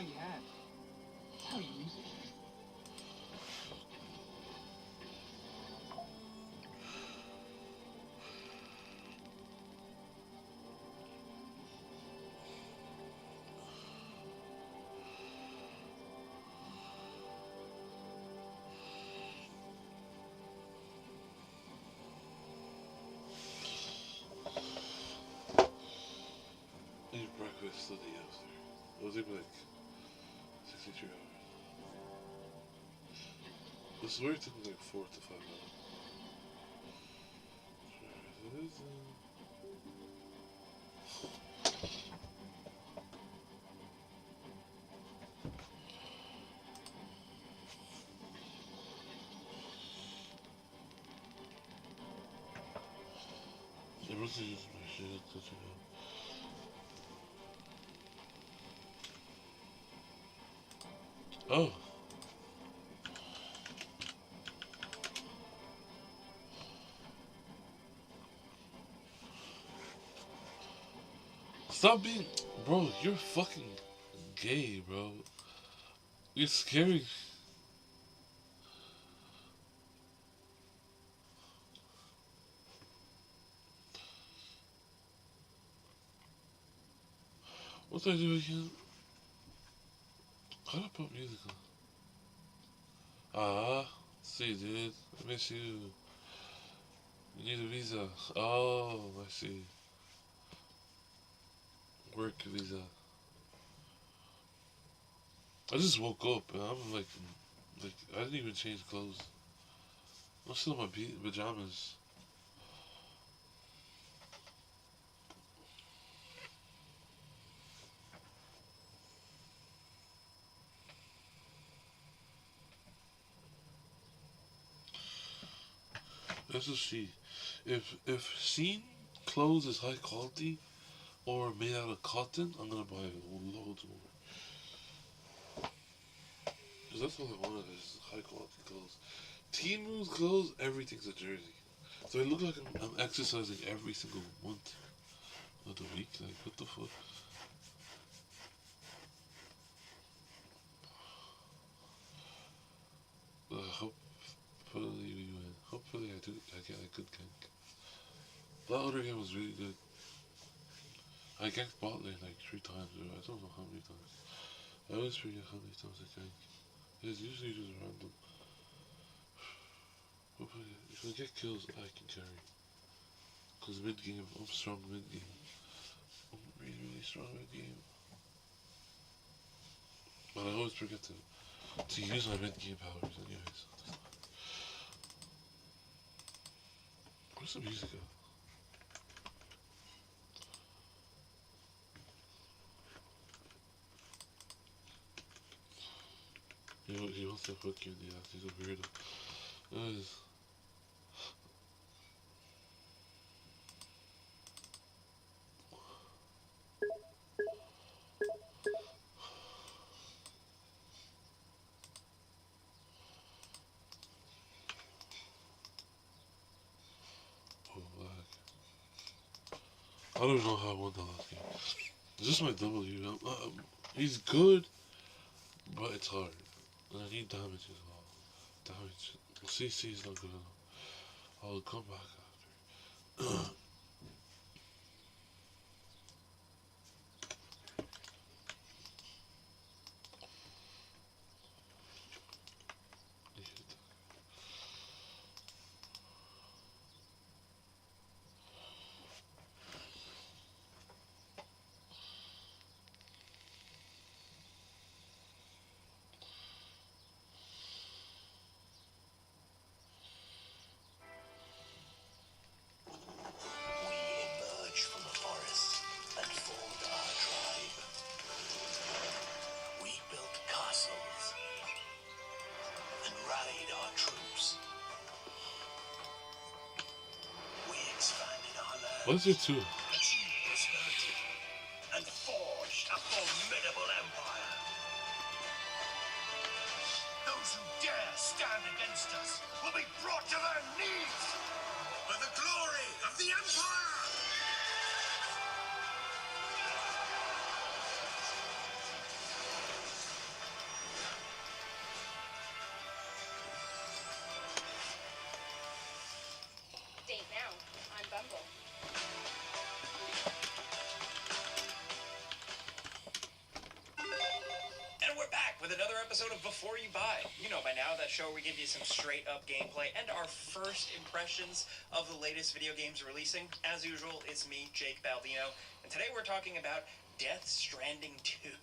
all you have. How you use it. Eat breakfast the day after. It was like 63 hours. I swear it took me like 4 to 5 hours. Everyone's using my shit, that's you know. Oh! Stop being... Bro, you're fucking gay, bro. You're scary. What do I do again? How do I put music on? Ah, see, dude. I miss you. You need a visa. Oh, I see. Work visa. I just woke up and I'm like, I didn't even change clothes. I'm still in my pajamas. Let's just see. If seen clothes is high quality or made out of cotton, I'm gonna buy loads more. Cause that's all I wanted is high quality clothes. Timu's clothes, everything's a jersey. So I look like I'm exercising every single month of the week. Like, what the fuck? Hopefully we win. Hopefully I get a good gank. That other game was really good. I ganked bot lane like 3 times, or I don't know how many times. I always forget how many times I gank. It's usually just random. Hopefully, if I get kills, I can carry. Cause mid game, I'm strong mid game. I'm really strong mid game. But I always forget to use my mid game powers anyways. Where's the music at? He wants to hook you in the ass, he's a weirdo. Oh, lag. I don't know how I won the last game. It's just my W. He's good, but it's hard. And I need damage as well. Damage. CC is not good enough. I'll come back after. What's it to? And forged a formidable empire. Those who dare stand against us will be brought to their knees for the glory of the empire. you know by now, that show where we give you some straight up gameplay and our first impressions of the latest video games releasing. As usual, it's me, Jake Baldino, and today we're talking about Death Stranding 2.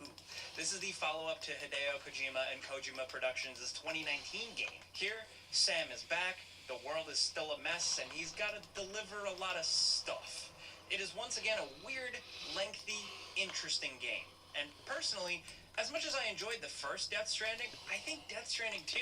This is the follow-up to Hideo Kojima and Kojima Productions' 2019 game. Here, Sam is back, the world is still a mess, and he's got to deliver a lot of stuff. It is once again a weird, lengthy, interesting game. And personally, as much as I enjoyed the first Death Stranding, I think Death Stranding 2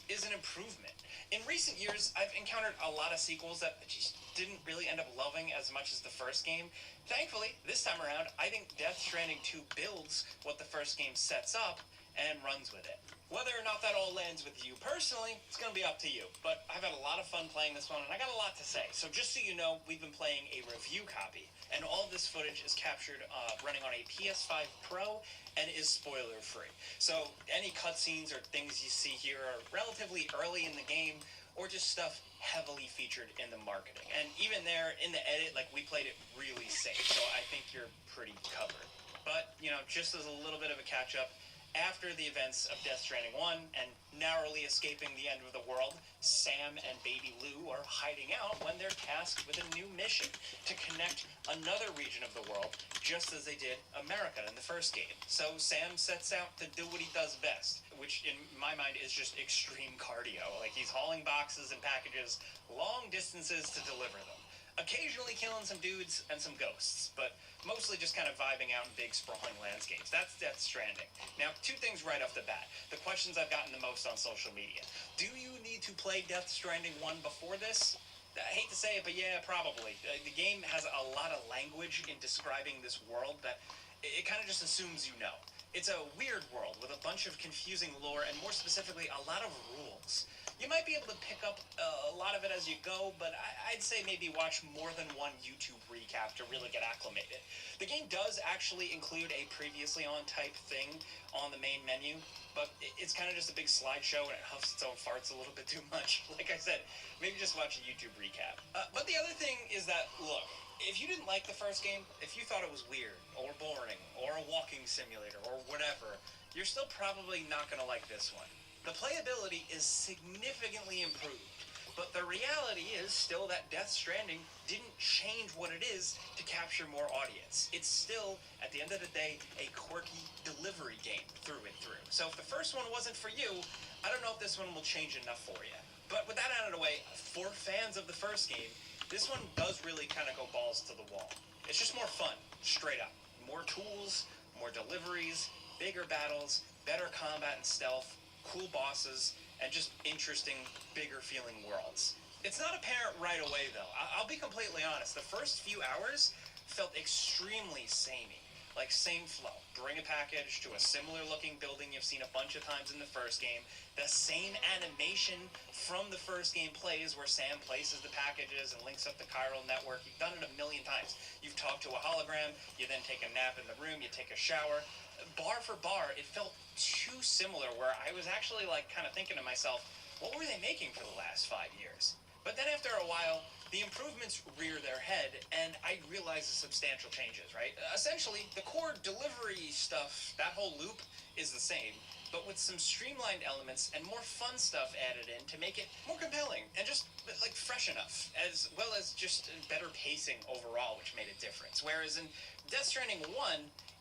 is an improvement. In recent years, I've encountered a lot of sequels that I just didn't really end up loving as much as the first game. Thankfully, this time around, I think Death Stranding 2 builds what the first game sets up and runs with it. Whether or not that all lands with you personally, it's going to be up to you. But I've had a lot of fun playing this one, and I got a lot to say. So just so you know, we've been playing a review copy, and all of this footage is captured running on a PS5 Pro and is spoiler-free. So any cutscenes or things you see here are relatively early in the game, or just stuff heavily featured in the marketing. And even there, in the edit, like, we played it really safe, so I think you're pretty covered. But, you know, just as a little bit of a catch-up, after the events of Death Stranding 1 and narrowly escaping the end of the world, Sam and Baby Lou are hiding out when they're tasked with a new mission to connect another region of the world, just as they did America in the first game. So Sam sets out to do what he does best, which in my mind is just extreme cardio. Like, he's hauling boxes and packages long distances to deliver them. Occasionally killing some dudes and some ghosts, but mostly just kind of vibing out in big sprawling landscapes. That's Death Stranding. Now, two things right off the bat. The questions I've gotten the most on social media. Do you need to play Death Stranding 1 before this? I hate to say it, but yeah, probably. The game has a lot of language in describing this world that it kind of just assumes you know. It's a weird world with a bunch of confusing lore and, more specifically, a lot of rules. You might be able to pick up a lot of it as you go, but I'd say maybe watch more than one YouTube recap to really get acclimated. The game does actually include a previously on type thing on the main menu, but it's kind of just a big slideshow and it huffs its own farts a little bit too much. Like I said, maybe just watch a YouTube recap. But the other thing is that, look, if you didn't like the first game, if you thought it was weird, or boring, or a walking simulator, or whatever, you're still probably not going to like this one. The playability is significantly improved, but the reality is still that Death Stranding didn't change what it is to capture more audience. It's still, at the end of the day, a quirky delivery game through and through. So if the first one wasn't for you, I don't know if this one will change enough for you. But with that out of the way, for fans of the first game, this one does really kind of go balls to the wall. It's just more fun, straight up. More tools, more deliveries, bigger battles, better combat and stealth, cool bosses, and just interesting, bigger feeling worlds. It's not apparent right away though. I'll be completely honest, the first few hours felt extremely samey. Like, same flow. Bring a package to a similar looking building you've seen a bunch of times in the first game. The same animation from the first game plays where Sam places the packages and links up the chiral network. You've done it a million times. You've talked to a hologram, you then take a nap in the room, you take a shower. Bar for bar, it felt too similar where I was actually like kind of thinking to myself, what were they making for the last 5 years? But then after a while, the improvements rear their head, and I realize the substantial changes, right? Essentially, the core delivery stuff, that whole loop, is the same, but with some streamlined elements and more fun stuff added in to make it more compelling and just, like, fresh enough, as well as just better pacing overall, which made a difference. Whereas in Death Stranding 1,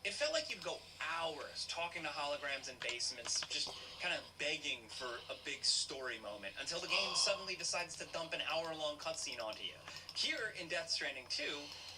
it felt like you'd go hours talking to holograms in basements, just kind of begging for a big story moment, until the game suddenly decides to dump an hour-long cutscene onto you. Here, in Death Stranding 2,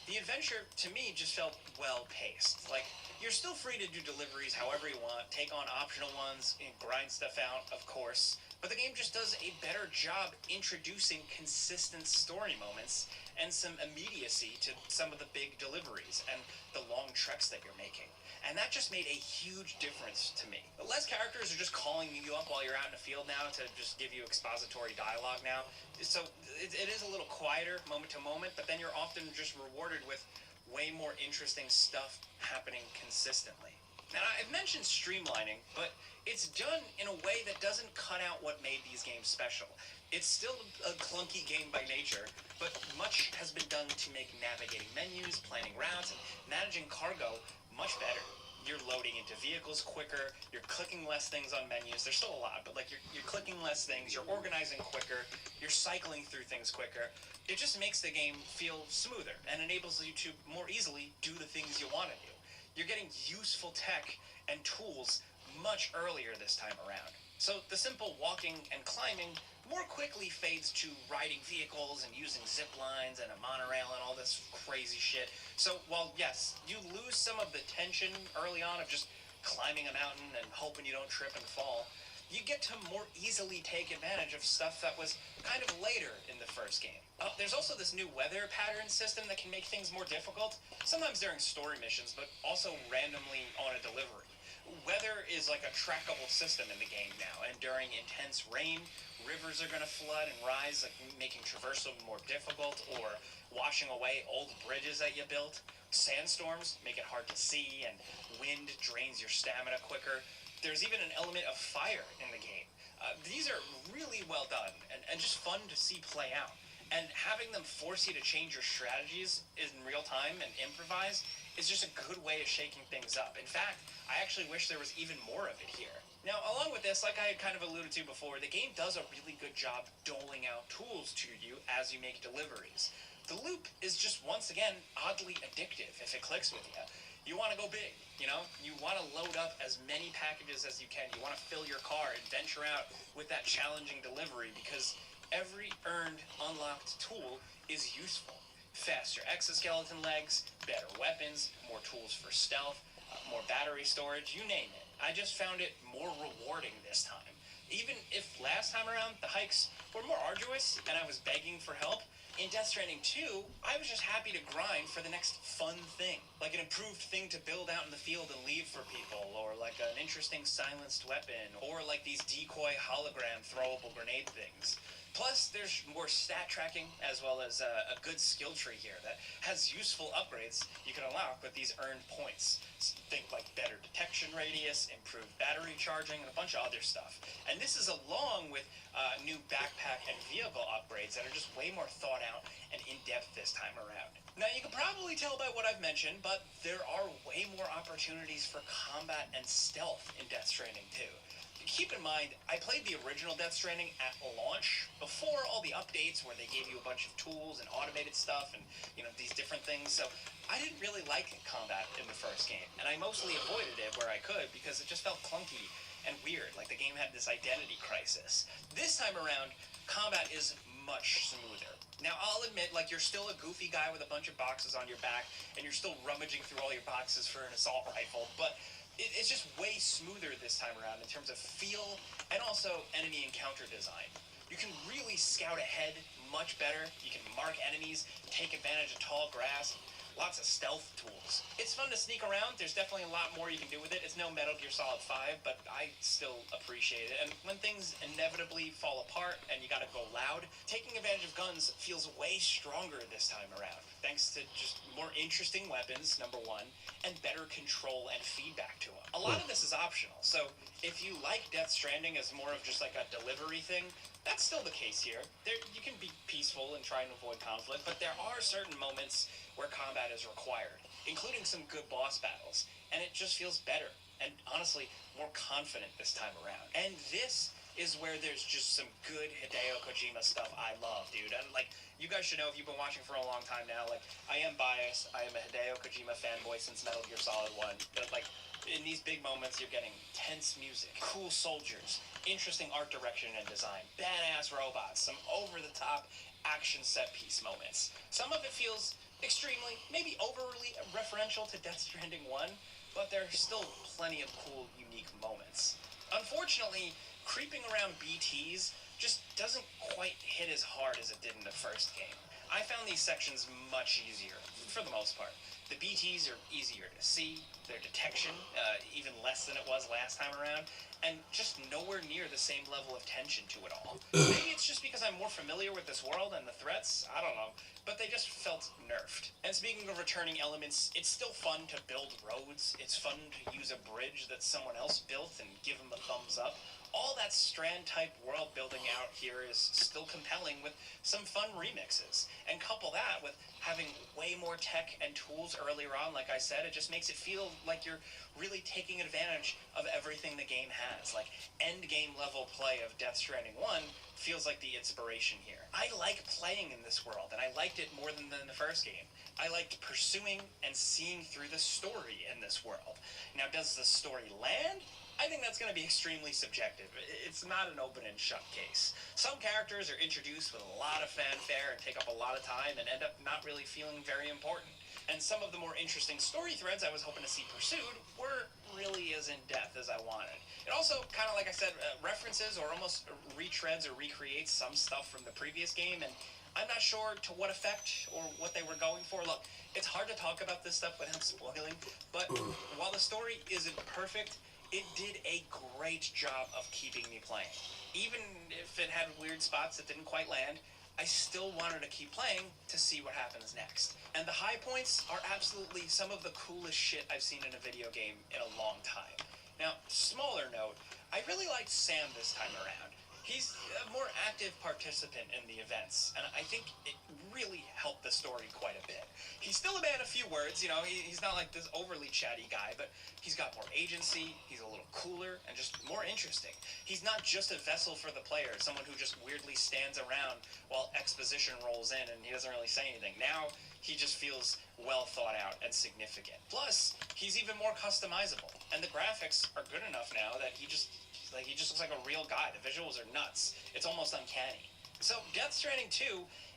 the adventure, to me, just felt well-paced. Like, you're still free to do deliveries however you want, take on optional ones, and grind stuff out, of course, but the game just does a better job introducing consistent story moments and some immediacy to some of the big deliveries and the long treks that you're making. And that just made a huge difference to me. Less characters are just calling you up while you're out in the field now to just give you expository dialogue now. So it is a little quieter moment to moment, but then you're often just rewarded with way more interesting stuff happening consistently. Now, I've mentioned streamlining, but it's done in a way that doesn't cut out what made these games special. It's still a clunky game by nature, but much has been done to make navigating menus, planning routes, and managing cargo much better. you're loading into vehicles quicker, you're clicking less things on menus. There's still a lot, but like you're clicking less things, you're organizing quicker, you're cycling through things quicker. It just makes the game feel smoother and enables you to more easily do the things you want to do. You're getting useful tech and tools much earlier this time around. So the simple walking and climbing more quickly fades to riding vehicles and using zip lines and a monorail and all this crazy shit. So while yes, you lose some of the tension early on of just climbing a mountain and hoping you don't trip and fall, you get to more easily take advantage of stuff that was kind of later in the first game. There's also this new weather pattern system that can make things more difficult, sometimes during story missions, but also randomly on a delivery. Weather is like a trackable system in the game now, and during intense rain, rivers are going to flood and rise, like making traversal more difficult or washing away old bridges that you built. Sandstorms make it hard to see, and wind drains your stamina quicker. There's even an element of fire in the game. These are really well done and just fun to see play out. And having them force you to change your strategies in real time and improvise is just a good way of shaking things up. In fact, I actually wish there was even more of it here. Now, along with this, like I had kind of alluded to before, the game does a really good job doling out tools to you as you make deliveries. The loop is just, once again, oddly addictive if it clicks with you. You want to go big, you know? You want to load up as many packages as you can. You want to fill your car and venture out with that challenging delivery because every earned, unlocked tool is useful. Faster exoskeleton legs, better weapons, more tools for stealth, more battery storage, you name it. I just found it more rewarding this time. Even if last time around the hikes were more arduous and I was begging for help, in Death Stranding 2, I was just happy to grind for the next fun thing. Like an improved thing to build out in the field and leave for people, or like an interesting silenced weapon, or like these decoy hologram throwable grenade things. Plus, there's more stat tracking, as well as a good skill tree here that has useful upgrades you can unlock with these earned points. Think like better detection radius, improved battery charging, and a bunch of other stuff. And this is along with new backpack and vehicle upgrades that are just way more thought out and in-depth this time around. Now, you can probably tell by what I've mentioned, but there are way more opportunities for combat and stealth in Death Stranding 2. Keep in mind, I played the original Death Stranding at launch, before all the updates where they gave you a bunch of tools and automated stuff and, you know, these different things. So I didn't really like combat in the first game, and I mostly avoided it where I could because it just felt clunky and weird, like the game had this identity crisis. This time around, combat is much smoother. Now, I'll admit, like, you're still a goofy guy with a bunch of boxes on your back, and you're still rummaging through all your boxes for an assault rifle, but it's just way smoother this time around in terms of feel and also enemy encounter design. You can really scout ahead much better. You can mark enemies, take advantage of tall grass, lots of stealth tools. It's fun to sneak around. There's definitely a lot more you can do with it. It's no Metal Gear Solid 5, but I still appreciate it. And when things inevitably fall apart and you gotta go loud, taking advantage of guns feels way stronger this time around, thanks to just more interesting weapons, number one, and better control and feedback to them. A lot of this is optional, so if you like Death Stranding as more of just like a delivery thing, that's still the case here. You can be peaceful and try and avoid conflict, but there are certain moments where combat is required, including some good boss battles, and it just feels better, and honestly, more confident this time around. And this is where there's just some good Hideo Kojima stuff I love, dude. And like, you guys should know if you've been watching for a long time now, like, I am biased. I am a Hideo Kojima fanboy since Metal Gear Solid 1, but like, in these big moments, you're getting tense music, cool soldiers, interesting art direction and design, badass robots, some over-the-top action set-piece moments. Some of it feels extremely, maybe overly referential to Death Stranding 1, but there's still plenty of cool, unique moments. Unfortunately, creeping around BTs just doesn't quite hit as hard as it did in the first game. I found these sections much easier, for the most part. The BTs are easier to see, their detection, even less than it was last time around, and just nowhere near the same level of tension to it all. Maybe it's just because I'm more familiar with this world and the threats, I don't know, but they just felt nerfed. And speaking of returning elements, it's still fun to build roads, it's fun to use a bridge that someone else built and give them a thumbs up, all that Strand-type world building out here is still compelling with some fun remixes. And couple that with having way more tech and tools earlier on, like I said, it just makes it feel like you're really taking advantage of everything the game has. Like, end game level play of Death Stranding 1 feels like the inspiration here. I like playing in this world, and I liked it more than the first game. I liked pursuing and seeing through the story in this world. Now, does the story land? I think that's going to be extremely subjective. It's not an open and shut case. Some characters are introduced with a lot of fanfare and take up a lot of time and end up not really feeling very important. And some of the more interesting story threads I was hoping to see pursued were really as in-depth as I wanted. It also, kind of like I said, references or almost retreads or recreates some stuff from the previous game, and I'm not sure to what effect or what they were going for. Look, it's hard to talk about this stuff without spoiling, but while the story isn't perfect, it did a great job of keeping me playing. Even if it had weird spots that didn't quite land, I still wanted to keep playing to see what happens next. And the high points are absolutely some of the coolest shit I've seen in a video game in a long time. Now, smaller note, I really liked Sam this time around. He's a more active participant in the events, and I think it really helped the story quite a bit. He's still a man of few words, you know, he's not like this overly chatty guy, but he's got more agency, he's a little cooler, and just more interesting. He's not just a vessel for the player, someone who just weirdly stands around while exposition rolls in and he doesn't really say anything. Now, he just feels well thought out and significant. Plus, he's even more customizable, and the graphics are good enough now that he just looks like a real guy. The visuals are nuts. It's almost uncanny. So, Death Stranding 2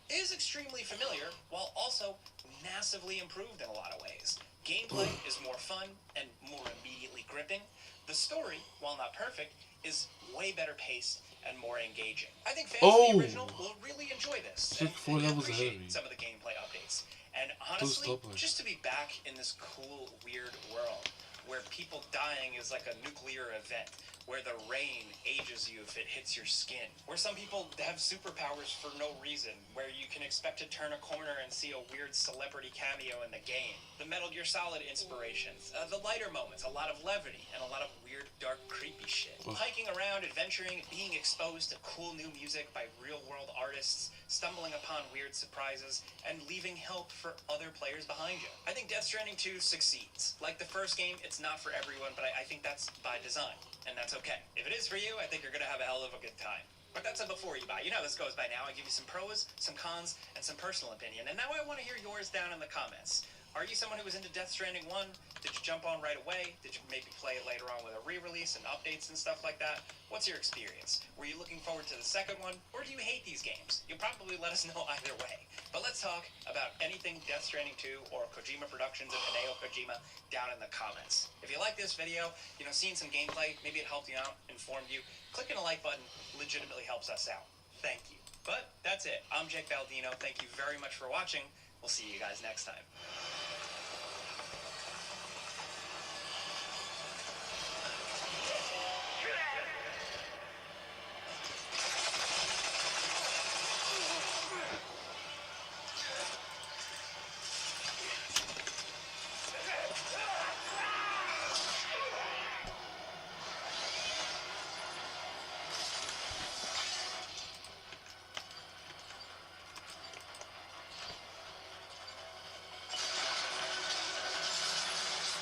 is extremely familiar, while also massively improved in a lot of ways. Gameplay is more fun and more immediately gripping. The story, while not perfect, is way better paced and more engaging. I think fans of the original will really enjoy this and appreciate some of the gameplay updates. And honestly, just to be back in this cool, weird world, where people dying is like a nuclear event, where the rain ages you if it hits your skin, where some people have superpowers for no reason, where you can expect to turn a corner and see a weird celebrity cameo in the game, the Metal Gear Solid inspirations, the lighter moments, a lot of levity, and a lot of weird, dark, creepy shit. Hiking around, adventuring, being exposed to cool new music by real-world artists, stumbling upon weird surprises, and leaving help for other players behind you. I think Death Stranding 2 succeeds. Like the first game, it's not for everyone, but I think that's by design, and that's okay. If it is for you, I think you're gonna have a hell of a good time. But that's a before you buy. You know how this goes by now. I give you some pros, some cons, and some personal opinion, and now I want to hear yours down in the comments. Are you someone who was into Death Stranding 1? Did you jump on right away? Did you maybe play it later on with a re-release and updates and stuff like that? What's your experience? Were you looking forward to the second one, or do you hate these games? You'll probably let us know either way. But let's talk about anything Death Stranding 2 or Kojima Productions and Hideo Kojima down in the comments. If you like this video, you know, seeing some gameplay, maybe it helped you out, informed you, clicking a like button legitimately helps us out. Thank you. But that's it. I'm Jake Baldino. Thank you very much for watching. We'll see you guys next time.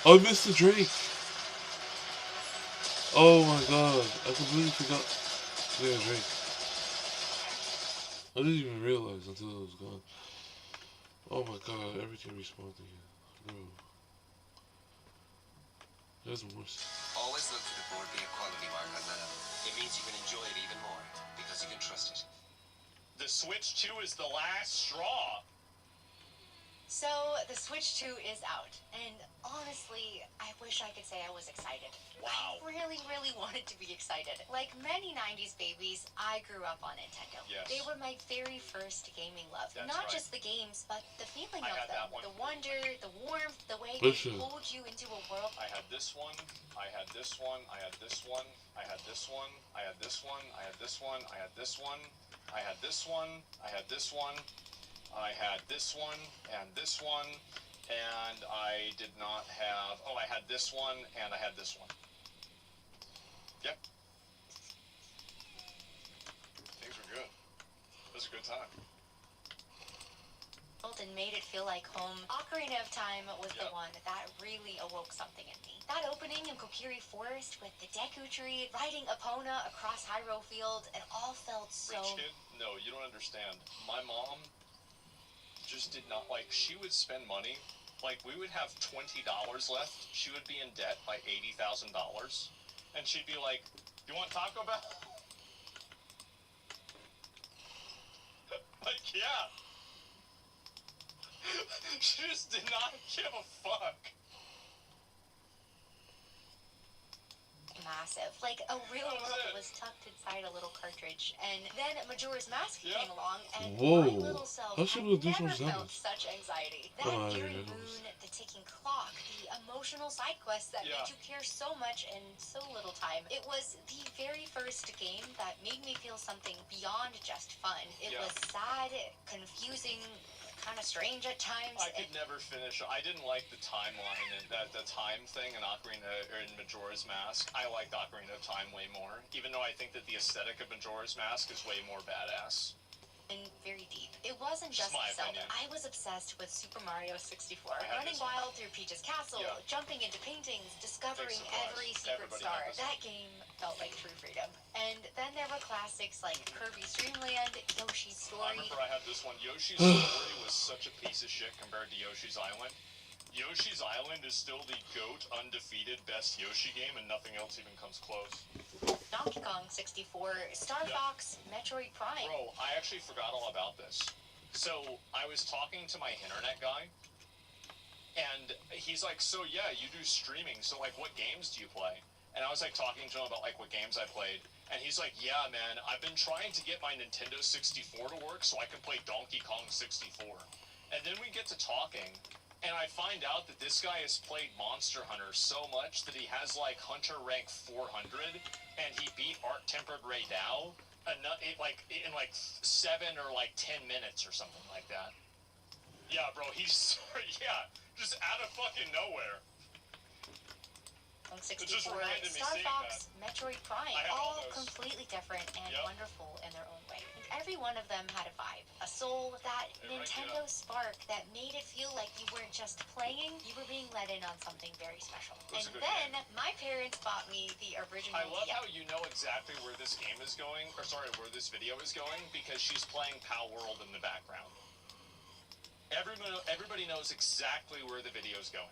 I missed the Drake. Oh my god, I completely forgot. Yeah, Drake. I didn't even realize until it was gone. Oh my god, everything respawned again. Bro. There's more. Always look for the board being a quality mark on that. It means you can enjoy it even more, because you can trust it. The Switch 2 is the last straw. So, the Switch 2 is out, and honestly, I wish I could say I was excited. Wow. I really, really wanted to be excited. Like many 90s babies, I grew up on Nintendo. Yes. They were my very first gaming love. That's Not right. just the games, but the feeling I of had them. that one. The wonder, the warmth, the way Listen. they pulled you into a world. I had this one, I had this one, I had this one, I had this one, I had this one, I had this one, I had this one, I had this one, I had this one, I had this one, and this one, and I did not have, oh, I had this one, and I had this one. Yep. a good time. And made it feel like home. Ocarina of Time was the Yep. one that really awoke something in me. That opening in Kokiri Forest with the Deku Tree, riding Epona across Hyrule Field, it all felt so... Rich kid? No, you don't understand. My mom just did not, like, she would spend money. Like, we would have $20 left. She would be in debt by $80,000. And she'd be like, you want Taco Bell? Like, yeah. She just did not give a fuck. Massive. Like a real That was world it. was tucked inside a little cartridge. And then Majora's Mask Yep. came along, and Whoa. my little self How had should we do never some felt damage? such anxiety. That Oh, eerie yeah, moon, the ticking clock, the emotional side quests that Yeah. made you care so much in so little time. It was the very first game that made me feel something beyond just fun. It Yeah. was sad, confusing, kind of strange at times. I could never finish. I didn't like the timeline and the time thing in Ocarina or in Majora's Mask. I liked Ocarina of Time way more, even though I think that the aesthetic of Majora's Mask is way more badass. And very deep. It wasn't Just just my Zelda. opinion. I was obsessed with Super Mario 64. I had Running this one. wild through Peach's castle, Yeah. jumping into paintings, discovering Big surprise. every secret Everybody star. had this one. That game felt like true freedom. And then there were classics like Kirby's Dream Land, Yoshi's I Story. remember I had this one. Yoshi's Story was such a piece of shit compared to Yoshi's Island. Yoshi's Island is still the GOAT undefeated best Yoshi game, and nothing else even comes close. Donkey Kong 64, Star Yeah. Fox, Metroid Prime. Bro, I actually forgot all about this. So, I was talking to my internet guy, and he's like, so yeah, you do streaming, so like, what games do you play? And I was like talking to him about like what games I played, and he's like, yeah man, I've been trying to get my Nintendo 64 to work so I can play Donkey Kong 64. And then we get to talking, and I find out that this guy has played Monster Hunter so much that he has like Hunter rank 400, and he beat Art Tempered Ray Dow in like 7 or like 10 minutes or something like that. Yeah, bro, he's yeah, just out of fucking nowhere. On just 64, reminded me Star seeing Fox, Metroid Prime, I had all all those. completely different and Yep. wonderful in their own way. And every one of them had a vibe, a soul, that They rank it Nintendo up. spark that made it feel like you weren't just playing, you were being let in on something very special. That's a And good then my parents bought me the original I love DS. how you know exactly where this game is going, or sorry, where this video is going, because she's playing Pal World in the background. Everybody knows exactly where the video's going.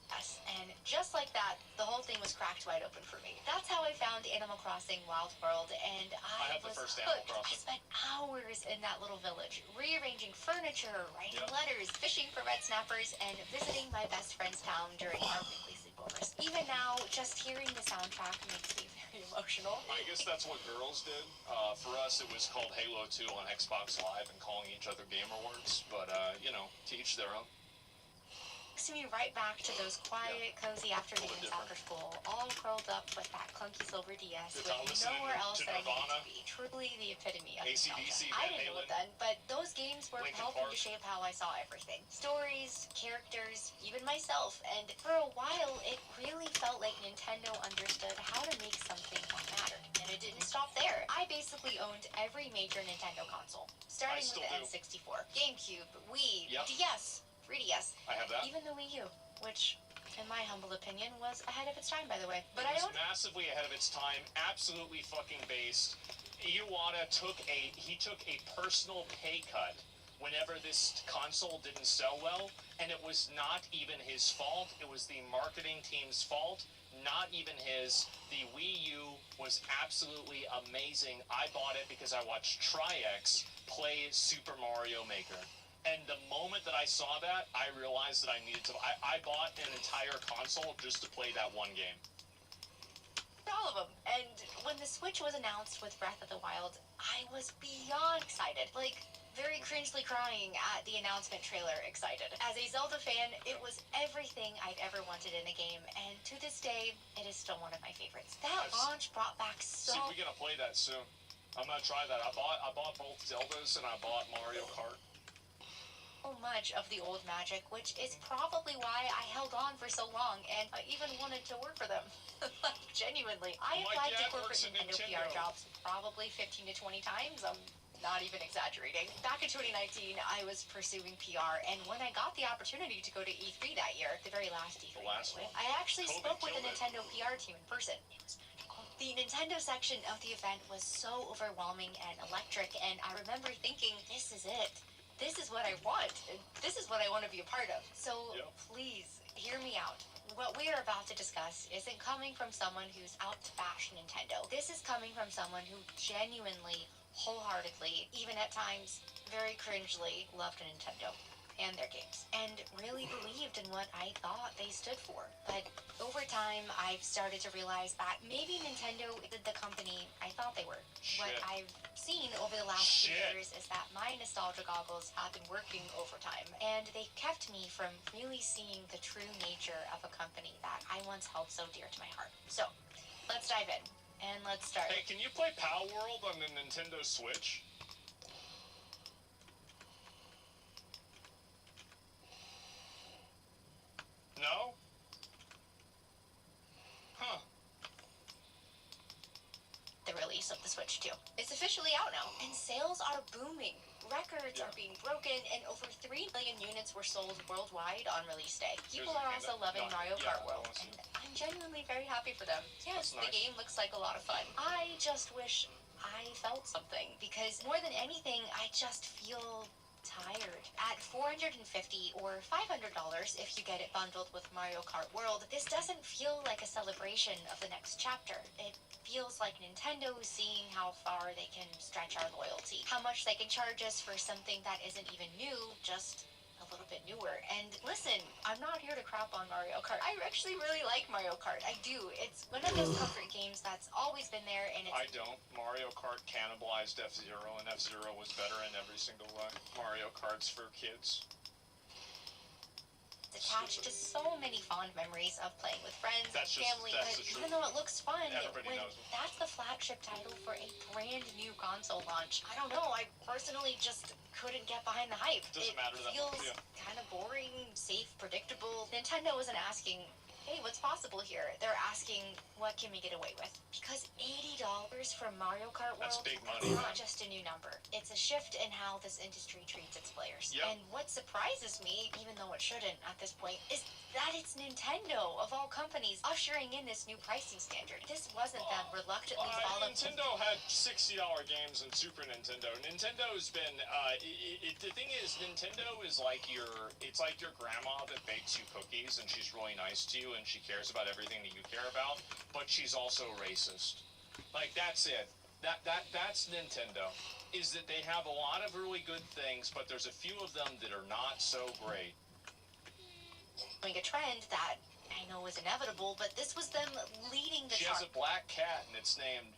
Yes, and just like that, the whole thing was cracked wide open for me. That's how I found Animal Crossing Wild World, and I had the was first Animal hooked. I Crossing. spent hours in that little village, rearranging furniture, writing Yep. letters, fishing for red snappers, and visiting my best friend's town during our weekly sleepovers. Even now, just hearing the soundtrack makes me very emotional. I guess that's what girls did. For us, it was called Halo 2 on Xbox Live and calling each other Game Awards, but, you know, to each their own. Takes me right back to those quiet, cozy afternoons Totally after different. school, all curled up with that clunky silver DS, Good time with listening nowhere else to that I needed Nirvana. to be. Truly the epitome of AC/DC, nostalgia. I Van didn't know Halen. it then, but those games were Linkin helping Park. to shape how I saw everything. Stories, characters, even myself. And for a while, it really felt like Nintendo understood how to make something that mattered. And it didn't stop there. I basically owned every major Nintendo console, starting with still the do. N64, GameCube, Wii, Yep. DS, 3DS, I have that. even the Wii U, which, in my humble opinion, was ahead of its time, by the way. But It I was don't. massively ahead of its time, absolutely fucking based. Iwata took a personal pay cut whenever this console didn't sell well, and it was not even his fault. It was the marketing team's fault, not even his. The Wii U was absolutely amazing. I bought it because I watched Tri-X play Super Mario Maker. And the moment that I saw that, I realized that I needed to. I bought an entire console just to play that one game. All of them. And when the Switch was announced with Breath of the Wild, I was beyond excited. Like, very cringely crying at the announcement trailer excited. As a Zelda fan, it was everything I'd ever wanted in a game, and to this day, it is still one of my favorites. That launch brought back so See, we're gonna play that soon. I'm gonna try that. I bought both Zeldas and I bought Mario Kart. much of the old magic, which is probably why I held on for so long, and I even wanted to work for them. Genuinely. I My applied to dad corporate works at Nintendo PR Nintendo. jobs probably 15 to 20 times. not even exaggerating. Back in 2019, I was pursuing PR, and when I got the opportunity to go to E3 that year, the very last E3, The last one. I actually COVID spoke with the killed it. Nintendo PR team in person. It was pretty cool. The Nintendo section of the event was so overwhelming and electric, and I remember thinking, this is it. This is what I want. This is what I want to be a part of. So Yep. please, hear me out. What we are about to discuss isn't coming from someone who's out to bash Nintendo. This is coming from someone who genuinely, wholeheartedly, even at times very cringely, loved Nintendo and their games, and really believed in what I thought they stood for. But over time, I've started to realize that maybe Nintendo isn't the company I thought they were. What Shit. I've seen over the last few Shit. years is that my nostalgia goggles have been working overtime, and they kept me from really seeing the true nature of a company that I once held so dear to my heart. So, let's dive in, and let's start. Hey, can you play Pal World on the Nintendo Switch? No? Huh. The release of the Switch 2. It's officially out now, and sales are booming. Records are being broken, and over 3 million units were sold worldwide on release day. People Here's are the also hand up. loving Yeah, Mario yeah, Kart I World, wanna see and I'm genuinely very happy for them. Yes, That's nice. the game looks like a lot of fun. I just wish I felt something, because more than anything, I just feel tired. At $450 or $500 if you get it bundled with Mario Kart World, this doesn't feel like a celebration of the next chapter. It feels like Nintendo seeing how far they can stretch our loyalty, how much they can charge us for something that isn't even new, just a little bit newer. And listen, I'm not here to crap on Mario Kart. I actually really like Mario Kart. I do. It's one of those comfort games that's always been there, and it's I don't. Mario Kart cannibalized F-Zero, and F-Zero was better in every single way. Mario Kart's for kids. attached to so many fond memories of playing with friends, That's just- family, that's but the even truth. though it looks fun, Everybody when knows it. that's the flagship title for a brand new console launch, I don't know, I personally just couldn't get behind the hype. Doesn't It matter that feels much, yeah. kind of boring, safe, predictable. Nintendo isn't asking, hey, what's possible here? They're asking, what can we get away with? Because $80 for Mario Kart World That's big money, is not man. just a new number. It's a shift in how this industry treats its players. Yep. And what surprises me, even though it shouldn't at this point, is that it's Nintendo, of all companies, ushering in this new pricing standard. This wasn't them reluctantly following... Nintendo had $60 games in Super Nintendo. Nintendo's been, the thing is, Nintendo is like it's like your grandma that bakes you cookies, and she's really nice to you, and she cares about everything that you care about, but she's also racist. Like, that's it. That's Nintendo. Is that they have a lot of really good things, but there's a few of them that are not so great. A trend that I know was inevitable, but this was them leading the She charge. has a black cat, and it's named...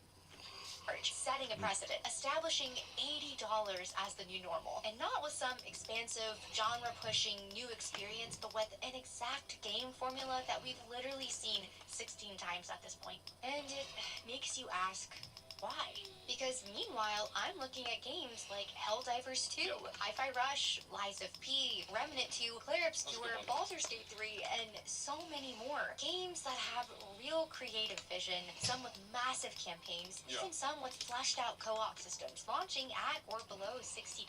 Setting a precedent, establishing $80 as the new normal, and not with some expansive, genre-pushing new experience, but with an exact game formula that we've literally seen 16 times at this point. And it makes you ask, why? Because meanwhile, I'm looking at games like Helldivers 2, Hi-Fi Rush, Lies of P, Remnant 2, Claire Obscur, Baldur's Gate 3, and so many more. Games that have real creative vision, some with massive campaigns, even some with fleshed out co-op systems, launching at or below $60.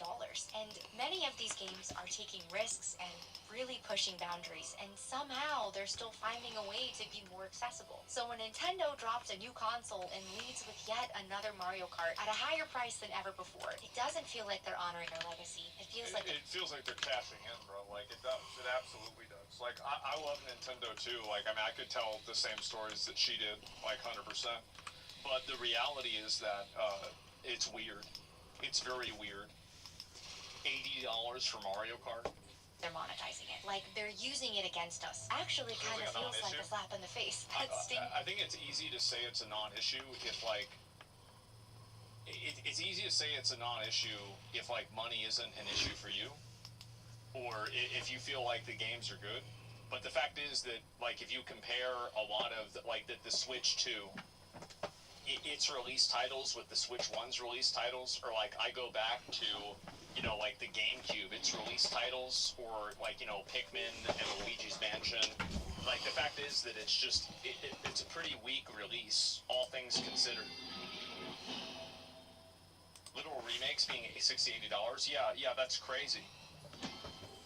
And many of these games are taking risks and really pushing boundaries, and somehow they're still finding a way to be more accessible. So when Nintendo drops a new console and leads with yet another Mario Kart at a higher price than ever before, it doesn't feel like they're honoring their legacy. It feels like It feels like they're cashing in, bro. Like, it does. It absolutely does. Like, I love Nintendo, too. Like, I mean, I could tell the same stories that she did, like, 100%. But the reality is that it's weird. It's very weird. $80 for Mario Kart? they're monetizing it. Like, they're using it against us. Actually kind of like a feels like a non-issue? slap in the face. That sting. I think it's easy to say it's a non-issue if, like, it's easy to say it's a non-issue if, like, money isn't an issue for you, or if you feel like the games are good. But the fact is that, like, if you compare a lot of, the Switch 2, its release titles with the Switch 1's release titles, or, like, I go back to, you know, like, the GameCube, its release titles, or, like, you know, Pikmin and Luigi's Mansion. Like, the fact is that it's just, it's a pretty weak release, all things considered. Literal remakes graphics being $60-$80. Yeah, that's crazy.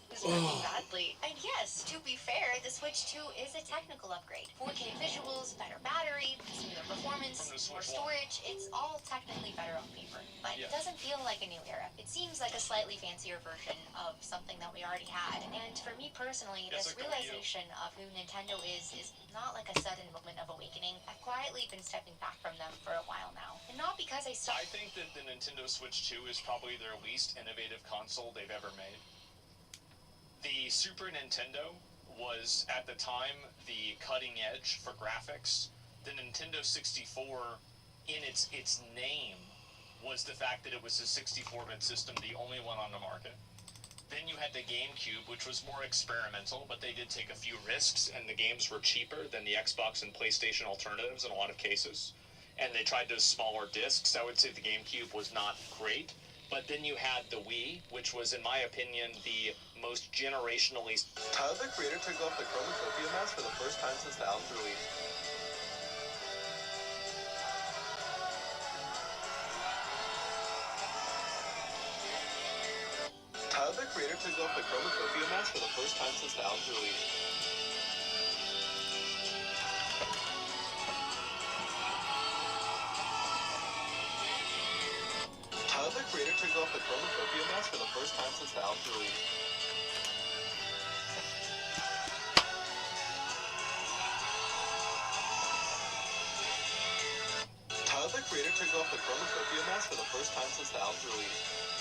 Is working badly. And yes, to be fair, the Switch 2 is a technical upgrade. 4K visuals, better battery, smoother performance, more storage. It's all technically better on paper. But it doesn't feel like a new era. It seems like a slightly fancier version of something that we already had. And for me personally, this realization of who Nintendo is not like a sudden moment of awakening. I've quietly been stepping back from them for a while now. And not because I think that the Nintendo Switch 2 is probably their least innovative console they've ever made. The Super Nintendo was, at the time, the cutting edge for graphics. The Nintendo 64, in its name, was the fact that it was a 64-bit system, the only one on the market. Then you had the GameCube, which was more experimental, but they did take a few risks, and the games were cheaper than the Xbox and PlayStation alternatives in a lot of cases. And they tried those smaller discs. I would say the GameCube was not great. But then you had the Wii, which was, in my opinion, the most generationally... Tyler, the creator, took off the chromatophobia mask for the first time since the album's release. Tyler, the creator, took off the chromatophobia mask for the first time since the album's release. Tyler, the creator, took off the chromatophobia mask for the first time since the album's release. Tyler, the creator, took off the chromatophobia mask for the first time since the album's release.